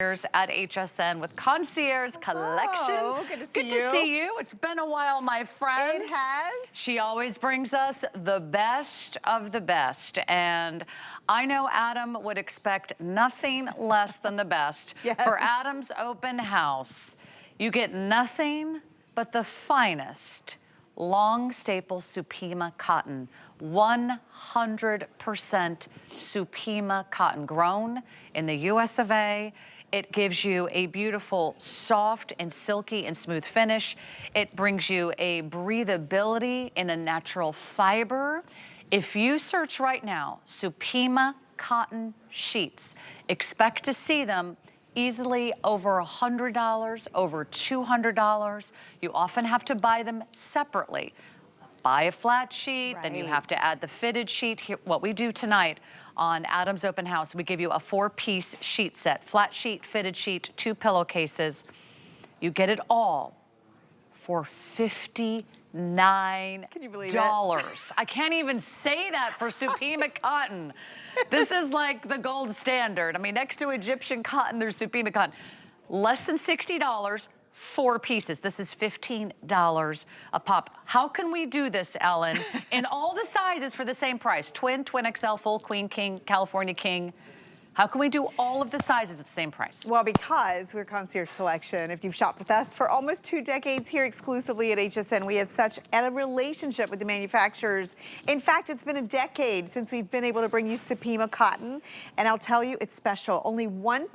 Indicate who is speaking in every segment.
Speaker 1: At HSN with Concierge Collection.
Speaker 2: Oh, good to see you.
Speaker 1: It's been a while, my friend.
Speaker 2: It has.
Speaker 1: She always brings us the best of the best. And I know Adam would expect nothing less than the best.
Speaker 2: Yes.
Speaker 1: For Adam's open house, you get nothing but the finest long staple Supima cotton. 100% Supima cotton, grown in the US of A. It gives you a beautiful, soft and silky and smooth finish. It brings you a breathability in a natural fiber. If you search right now, Supima cotton sheets, expect to see them easily over $100, over $200. You often have to buy them separately. Buy a flat sheet, then you have to add the fitted sheet. Here, what we do tonight on Adam's Open House, we give you a 4-piece sheet set, flat sheet, fitted sheet, 2 pillowcases. You get it all for $59.
Speaker 2: Can you believe it?
Speaker 1: I can't even say that for Supima cotton. This is like the gold standard. I mean, next to Egyptian cotton, there's Supima cotton. Less than $60. 4 pieces. This is $15 a pop. How can we do this, Ellen? In all the sizes for the same price. Twin, twin XL, full, queen, king, California king. How can we do all of the sizes at the same price?
Speaker 2: Well, because we're Concierge Collection. If you've shopped with us for almost 2 decades here exclusively at HSN, we have such a relationship with the manufacturers. In fact, it's been a decade since we've been able to bring you Supima cotton. And I'll tell you, it's special. Only 1%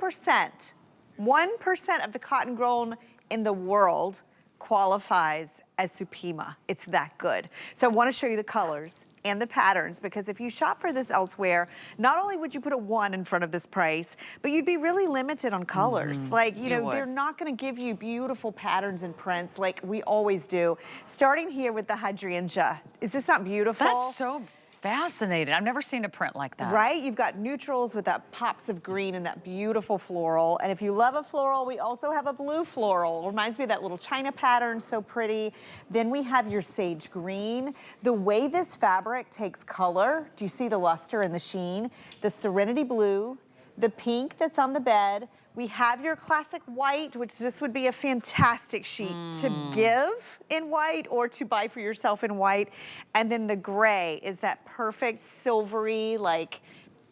Speaker 2: of the cotton grown in the world qualifies as Supima. It's that good. So I want to show you the colors and the patterns, because if you shop for this elsewhere, not only would you put a 1 in front of this price, but you'd be really limited on colors. Like, you know, they're not going to give you beautiful patterns and prints like we always do. Starting here with the hydrangea. Is this not beautiful?
Speaker 1: That's so fascinating. I've never seen a print like that.
Speaker 2: Right? You've got neutrals with that pops of green and that beautiful floral. And if you love a floral, we also have a blue floral. It reminds me of that little China pattern, so pretty. Then we have your sage green. The way this fabric takes color, do you see the luster and the sheen? The serenity blue, the pink that's on the bed. We have your classic white, which this would be a fantastic sheet to give in white or to buy for yourself in white. And then the gray is that perfect silvery, like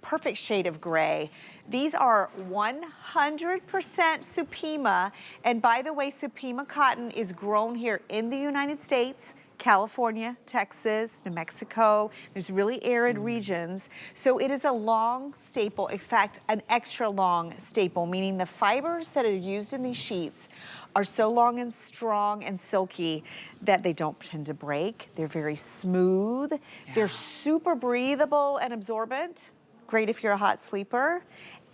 Speaker 2: perfect shade of gray. These are 100% Supima. And by the way, Supima cotton is grown here in the United States, California, Texas, New Mexico. There's really arid regions. So it is a long staple, in fact, an extra long staple, meaning the fibers that are used in these sheets are so long and strong and silky that they don't tend to break. They're very smooth. Yeah. They're super breathable and absorbent. Great if you're a hot sleeper.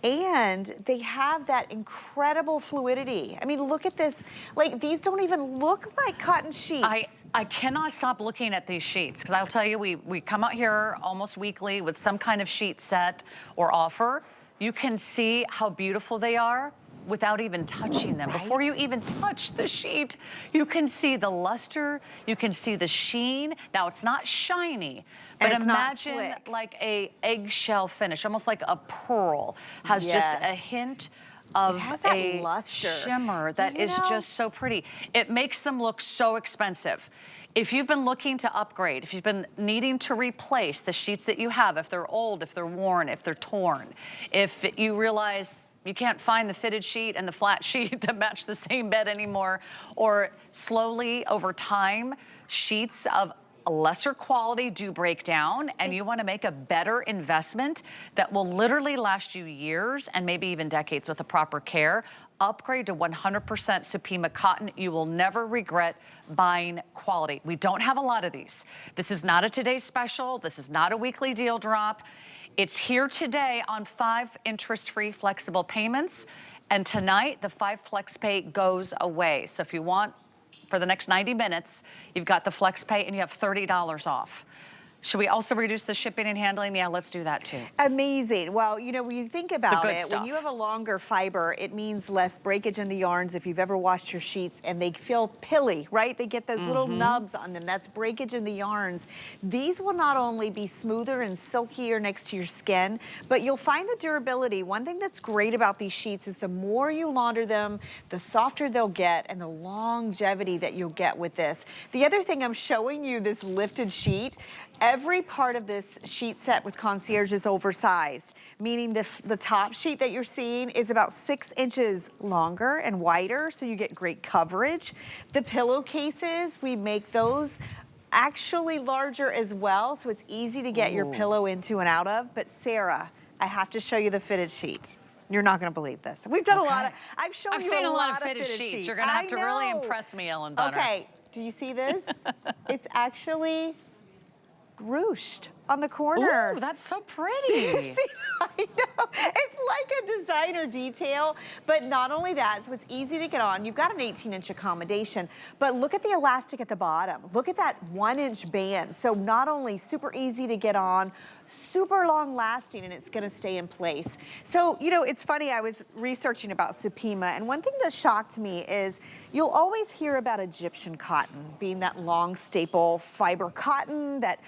Speaker 2: And they have that incredible fluidity. I mean, look at this. Like, these don't even look like cotton sheets.
Speaker 1: I cannot stop looking at these sheets, because I'll tell you, we come out here almost weekly with some kind of sheet set or offer. You can see how beautiful they are without even touching them. Right? Before you even touch the sheet, you can see the luster, you can see the sheen. Now, it's not shiny, but imagine like a eggshell finish, almost like a pearl, has just a hint of a luster, shimmer that is just so pretty. It makes them look so expensive. If you've been looking to upgrade, if you've been needing to replace the sheets that you have, if they're old, if they're worn, if they're torn, if you realize you can't find the fitted sheet and the flat sheet that match the same bed anymore, or slowly over time, sheets of a lesser quality do break down, and you want to make a better investment that will literally last you years and maybe even decades with the proper care, upgrade to 100% Supima cotton. You will never regret buying quality. We don't have a lot of these. This is not a today's special. This is not a weekly deal drop. It's here today on 5 interest-free flexible payments. And tonight, the 5 flex pay goes away. So if you want, for the next 90 minutes, you've got the flex pay and you have $30 off. Should we also reduce the shipping and handling? Yeah, let's do that too.
Speaker 2: Amazing. Well, you know, when you think about
Speaker 1: good
Speaker 2: it,
Speaker 1: stuff.
Speaker 2: when you have a longer fiber, it means less breakage in the yarns. If you've ever washed your sheets and they feel pilly, right? They get those little nubs on them. That's breakage in the yarns. These will not only be smoother and silkier next to your skin, but you'll find the durability. One thing that's great about these sheets is the more you launder them, the softer they'll get and the longevity that you'll get with this. The other thing, I'm showing you this lifted sheet. Every part of this sheet set with Concierge is oversized, meaning the top sheet that you're seeing is about 6 inches longer and wider, so you get great coverage. The pillowcases, we make those actually larger as well, so it's easy to get your pillow into and out of. But Sarah, I have to show you the fitted sheet. You're not gonna believe this. We've done a lot of, I've
Speaker 1: seen a lot of fitted sheets. You're gonna have to really impress me, Ellen Bunner.
Speaker 2: Okay, do you see this? It's actually ruched on the corner.
Speaker 1: Ooh, that's so
Speaker 2: Do
Speaker 1: pretty.
Speaker 2: you see? I know. It's like a designer detail, but not only that, so it's easy to get on. You've got an 18-inch accommodation, but look at the elastic at the bottom. Look at that 1-inch band. So not only super easy to get on, super long lasting, and it's gonna stay in place. So, you know, it's funny, I was researching about Supima, and one thing that shocked me is you'll always hear about Egyptian cotton being that long staple fiber cotton, that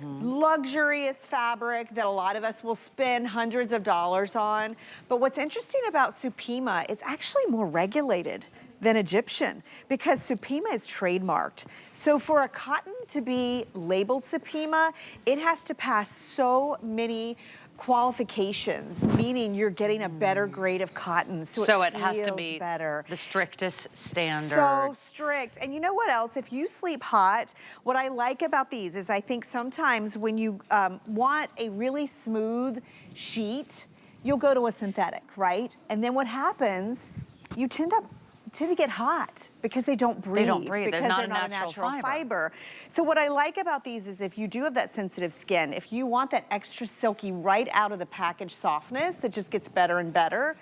Speaker 2: luxurious fabric that a lot of us will spend hundreds of dollars on. But what's interesting about Supima, it's actually more regulated than Egyptian because Supima is trademarked. So for a cotton to be labeled Supima, it has to pass so many qualifications, meaning you're getting a better grade of cotton, so it
Speaker 1: has to
Speaker 2: feels
Speaker 1: be
Speaker 2: better.
Speaker 1: the strictest standard.
Speaker 2: So strict. And you know what else? If you sleep hot, what I like about these is I think sometimes when you want a really smooth sheet, you'll go to a synthetic, right? And then what happens, you tend to get hot because they don't breathe.
Speaker 1: They don't breathe.
Speaker 2: Because
Speaker 1: They're not
Speaker 2: they're
Speaker 1: a
Speaker 2: not
Speaker 1: natural
Speaker 2: fiber. So what I like about these is if you do have that sensitive skin, if you want that extra silky right out of the package softness that just gets better and better,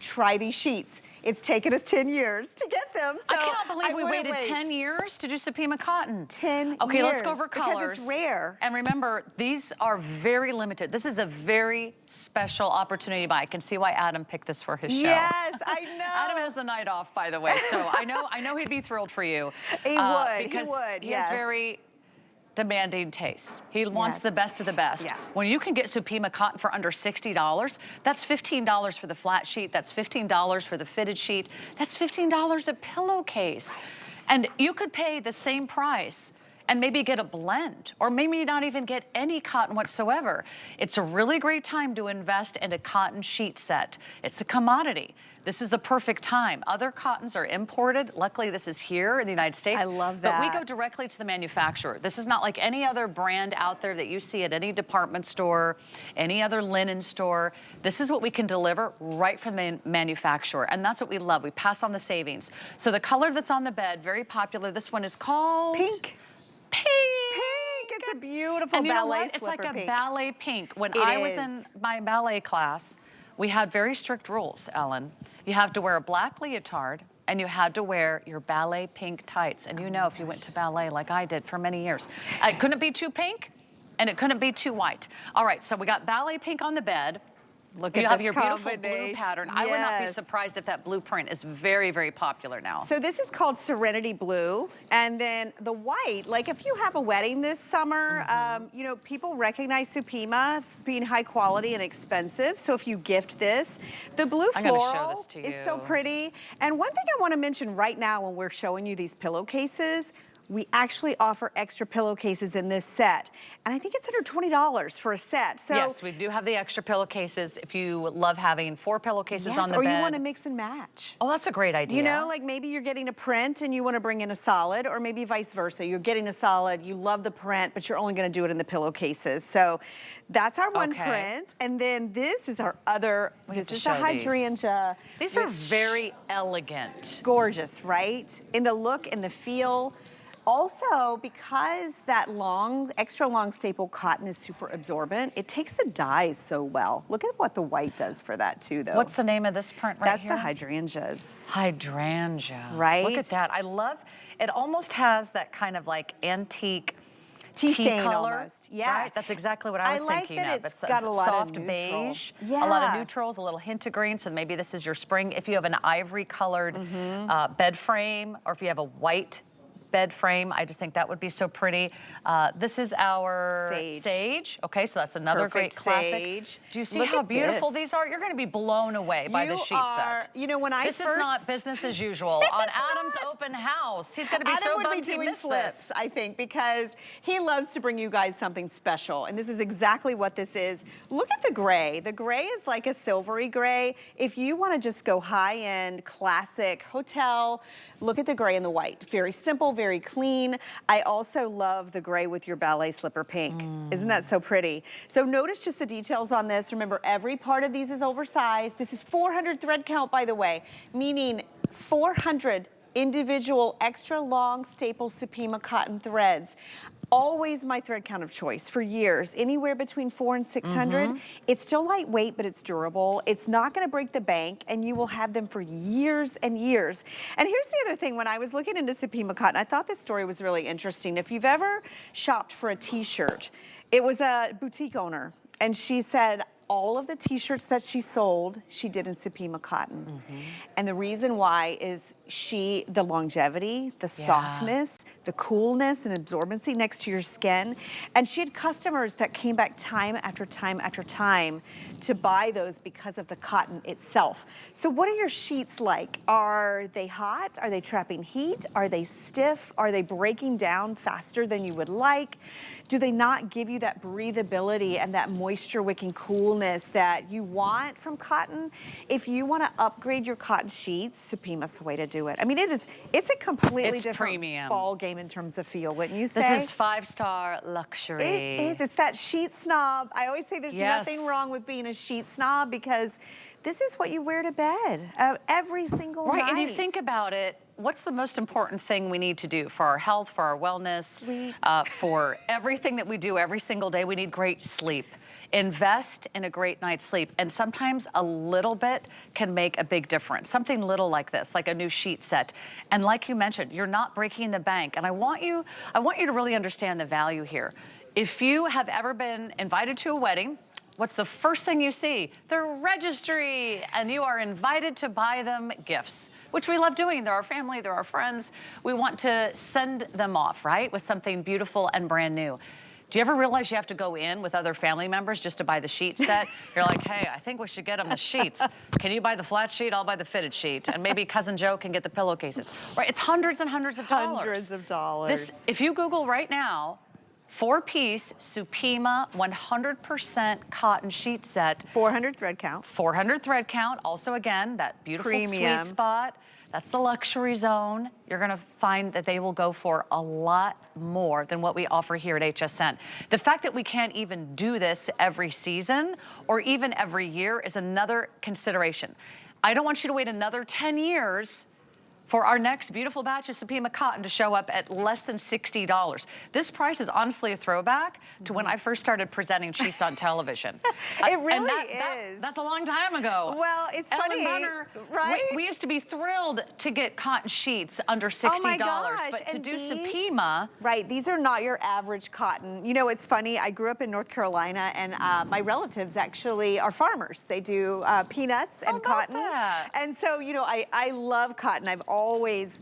Speaker 2: try these sheets. It's taken us 10 years to get them. So
Speaker 1: I cannot believe we waited
Speaker 2: wait.
Speaker 1: 10 years to do Supima Cotton.
Speaker 2: 10 years.
Speaker 1: Okay, let's go over colors.
Speaker 2: Because it's rare.
Speaker 1: And remember, these are very limited. This is a very special opportunity to buy. I can see why Adam picked this for his show.
Speaker 2: Yes, I know.
Speaker 1: Adam has the night off, by the way, so I know he'd be thrilled for you.
Speaker 2: He would,
Speaker 1: because
Speaker 2: he
Speaker 1: he has very demanding tastes. He wants the best of the best.
Speaker 2: Yeah.
Speaker 1: When you can get Supima Cotton for under $60, that's $15 for the flat sheet, that's $15 for the fitted sheet, that's $15 a pillowcase.
Speaker 2: Right.
Speaker 1: And you could pay the same price and maybe get a blend, or maybe not even get any cotton whatsoever. It's a really great time to invest in a cotton sheet set. It's a commodity. This is the perfect time. Other cottons are imported. Luckily, this is here in the United States.
Speaker 2: I love that.
Speaker 1: But we go directly to the manufacturer. This is not like any other brand out there that you see at any department store, any other linen store. This is what we can deliver right from the manufacturer, and that's what we love. We pass on the savings. So the color that's on the bed, very popular. This one is called
Speaker 2: Pink.
Speaker 1: Pink.
Speaker 2: Pink. It's a beautiful
Speaker 1: And you know
Speaker 2: ballet
Speaker 1: what? It's like
Speaker 2: slipper
Speaker 1: a
Speaker 2: pink.
Speaker 1: ballet pink. When
Speaker 2: It
Speaker 1: I was
Speaker 2: is.
Speaker 1: in my ballet class, we had very strict rules, Ellen. You have to wear a black leotard and you had to wear your ballet pink tights. And you know, if you went to ballet like I did for many years, it couldn't be too pink and it couldn't be too white. All right, so we got ballet pink on the bed.
Speaker 2: Look at
Speaker 1: You have
Speaker 2: this
Speaker 1: your beautiful blue
Speaker 2: combination.
Speaker 1: pattern. I would not be
Speaker 2: Yes.
Speaker 1: surprised if that blueprint is very, very popular now.
Speaker 2: So this is called Serenity Blue. And then the white, like if you have a wedding this summer, you know, people recognize Supima being high quality and expensive. So if you gift this, the blue
Speaker 1: I'm gonna show
Speaker 2: floral
Speaker 1: this to
Speaker 2: is so
Speaker 1: you.
Speaker 2: pretty. And one thing I want to mention right now when we're showing you these pillowcases, we actually offer extra pillowcases in this set. And I think it's under $20 for a set. So
Speaker 1: yes, we do have the extra pillowcases if you love having 4 pillowcases
Speaker 2: yes,
Speaker 1: on the
Speaker 2: or
Speaker 1: bed.
Speaker 2: you want to mix and match.
Speaker 1: Oh, that's a great idea.
Speaker 2: You know, like maybe you're getting a print and you want to bring in a solid, or maybe vice versa. You're getting a solid, you love the print, but you're only going to do it in the pillowcases. So that's our one print. And then this is our other, this is the hydrangea.
Speaker 1: These are very elegant.
Speaker 2: Gorgeous, right? In the look and the feel. Also, because that long, extra long staple cotton is super absorbent, it takes the dyes so well. Look at what the white does for that too, though.
Speaker 1: What's the name of this print right here?
Speaker 2: That's the hydrangeas.
Speaker 1: Hydrangea.
Speaker 2: Right?
Speaker 1: Look at that. I love, it almost has that kind of like antique
Speaker 2: tea stain
Speaker 1: color.
Speaker 2: almost. Yeah.
Speaker 1: Right? That's exactly what I was
Speaker 2: like
Speaker 1: thinking
Speaker 2: that
Speaker 1: of.
Speaker 2: it's got a lot of
Speaker 1: soft
Speaker 2: neutral.
Speaker 1: beige,
Speaker 2: Yeah.
Speaker 1: a lot of neutrals, a little hint of green. So maybe this is your spring. If you have an ivory colored bed frame, or if you have a white bed frame, I just think that would be so pretty. This is our sage. Okay, so that's another great classic.
Speaker 2: Sage.
Speaker 1: Do you see
Speaker 2: Look
Speaker 1: how
Speaker 2: at
Speaker 1: beautiful
Speaker 2: this.
Speaker 1: these are? You're going to be blown away by the sheet set.
Speaker 2: You know, when I
Speaker 1: This is not business as usual on Adam's open house. He's going to be
Speaker 2: Adam
Speaker 1: so
Speaker 2: would
Speaker 1: bummed
Speaker 2: be
Speaker 1: he
Speaker 2: doing
Speaker 1: missed
Speaker 2: flips,
Speaker 1: this.
Speaker 2: I think, because he loves to bring you guys something special, and this is exactly what this is. Look at the gray. The gray is like a silvery gray. If you want to just go high-end, classic hotel, look at the gray and the white. Very simple, very clean. I also love the gray with your ballet slipper pink. Isn't that so pretty? So notice just the details on this. Remember, every part of these is oversized. This is 400 thread count, by the way, meaning 400 individual extra long staple Supima cotton threads. Always my thread count of choice for years, anywhere between 400 and 600. It's still lightweight, but it's durable. It's not gonna break the bank, and you will have them for years and years. And here's the other thing, when I was looking into Supima cotton, I thought this story was really interesting. If you've ever shopped for a t-shirt, it was a boutique owner, and she said, all of the t-shirts that she sold, she did in Supima cotton. And the reason why is the longevity, the softness, the coolness and absorbency next to your skin. And she had customers that came back time after time after time to buy those because of the cotton itself. So what are your sheets like? Are they hot? Are they trapping heat? Are they stiff? Are they breaking down faster than you would like? Do they not give you that breathability and that moisture wicking coolness that you want from cotton? If you want to upgrade your cotton sheets, Supima's the way to do it. I mean, it's a completely different
Speaker 1: premium
Speaker 2: ball game in terms of feel, wouldn't you say?
Speaker 1: This is 5-star luxury.
Speaker 2: It is. It's that sheet snob. I always say there's nothing wrong with being a sheet snob, because this is what you wear to bed every single night.
Speaker 1: Right, and you think about it, what's the most important thing we need to do for our health, for our wellness,
Speaker 2: sleep.
Speaker 1: For everything that we do every single day? We need great sleep. Invest in a great night's sleep, and sometimes a little bit can make a big difference. Something little like this, like a new sheet set. And like you mentioned, you're not breaking the bank. And I want you to really understand the value here. If you have ever been invited to a wedding, what's the first thing you see? The registry, and you are invited to buy them gifts, which we love doing. They're our family, they're our friends. We want to send them off, right, with something beautiful and brand new. Do you ever realize you have to go in with other family members just to buy the sheet set? You're like, hey, I think we should get them the sheets. Can you buy the flat sheet? I'll buy the fitted sheet. And maybe Cousin Joe can get the pillowcases. Right, it's hundreds and hundreds of dollars.
Speaker 2: Hundreds of dollars.
Speaker 1: If you Google right now, 4-piece Supima 100% cotton sheet set.
Speaker 2: 400 thread count.
Speaker 1: 400 thread count. Also, again, that beautiful
Speaker 2: Premium.
Speaker 1: sweet spot. That's the luxury zone. You're gonna find that they will go for a lot more than what we offer here at HSN. The fact that we can't even do this every season or even every year is another consideration. I don't want you to wait another 10 years for our next beautiful batch of Supima cotton to show up at less than $60. This price is honestly a throwback to when I first started presenting sheets on television.
Speaker 2: It really is.
Speaker 1: That's a long time ago.
Speaker 2: Well, it's funny, right?
Speaker 1: We used to be thrilled to get cotton sheets under $60,
Speaker 2: oh my gosh.
Speaker 1: but to
Speaker 2: and
Speaker 1: do
Speaker 2: these,
Speaker 1: Supima.
Speaker 2: Right, these are not your average cotton. You know, it's funny, I grew up in North Carolina, and my relatives actually are farmers. They do peanuts and cotton.
Speaker 1: That.
Speaker 2: And so, you know, I love cotton. I've always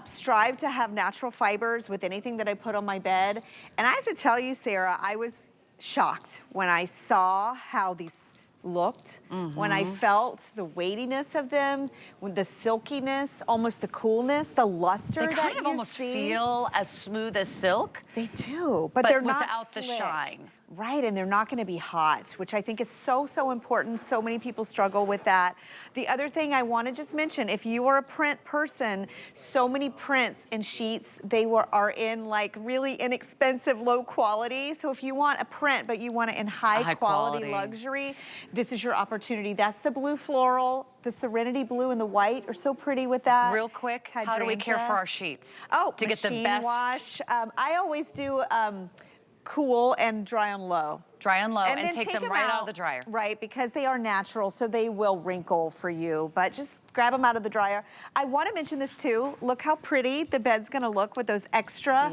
Speaker 2: strive to have natural fibers with anything that I put on my bed. And I have to tell you, Sarah, I was shocked when I saw how these looked, when I felt the weightiness of them, with the silkiness, almost the coolness, the luster
Speaker 1: They
Speaker 2: that
Speaker 1: kind of
Speaker 2: you
Speaker 1: almost
Speaker 2: see.
Speaker 1: feel as smooth as silk.
Speaker 2: They do, but they're not
Speaker 1: without the
Speaker 2: slick.
Speaker 1: shine.
Speaker 2: Right, and they're not gonna be hot, which I think is so, so important. So many people struggle with that. The other thing I wanna just mention, if you are a print person, so many prints and sheets, are in like really inexpensive, low quality. So if you want a print, but you want it in high quality luxury, this is your opportunity. That's the blue floral, the Serenity blue and the white are so pretty with that.
Speaker 1: Real quick, how do we care for our sheets?
Speaker 2: Oh,
Speaker 1: to get the
Speaker 2: machine
Speaker 1: best
Speaker 2: wash. I always do cool and dry on low.
Speaker 1: Dry and low, and
Speaker 2: then
Speaker 1: take them right out of the dryer.
Speaker 2: Right, because they are natural, so they will wrinkle for you, but just grab them out of the dryer. I want to mention this too. Look how pretty the bed's going to look with those extra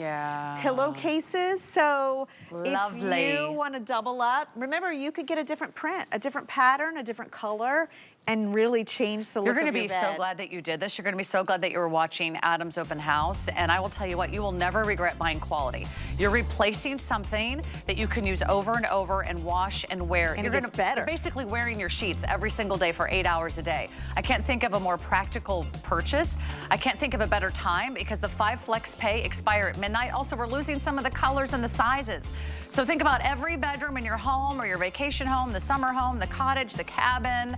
Speaker 2: pillowcases. So
Speaker 1: Lovely.
Speaker 2: if you want to double up, remember you could get a different print, a different pattern, a different color, and really change the look of your bed.
Speaker 1: You're going to be so glad that you did this. You're going to be so glad that you were watching Adam's open house. And I will tell you what, you will never regret buying quality. You're replacing something that you can use over and over and wash and wear.
Speaker 2: And
Speaker 1: you're
Speaker 2: it gets better.
Speaker 1: You're basically wearing your sheets every single day for 8 hours a day. I can't think of a more practical purchase. I can't think of a better time because the 5 flex pay expire at midnight. Also, we're losing some of the colors and the sizes. So think about every bedroom in your home or your vacation home, the summer home, the cottage, the cabin.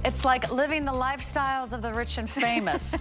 Speaker 1: It's like living the lifestyles of the rich and famous.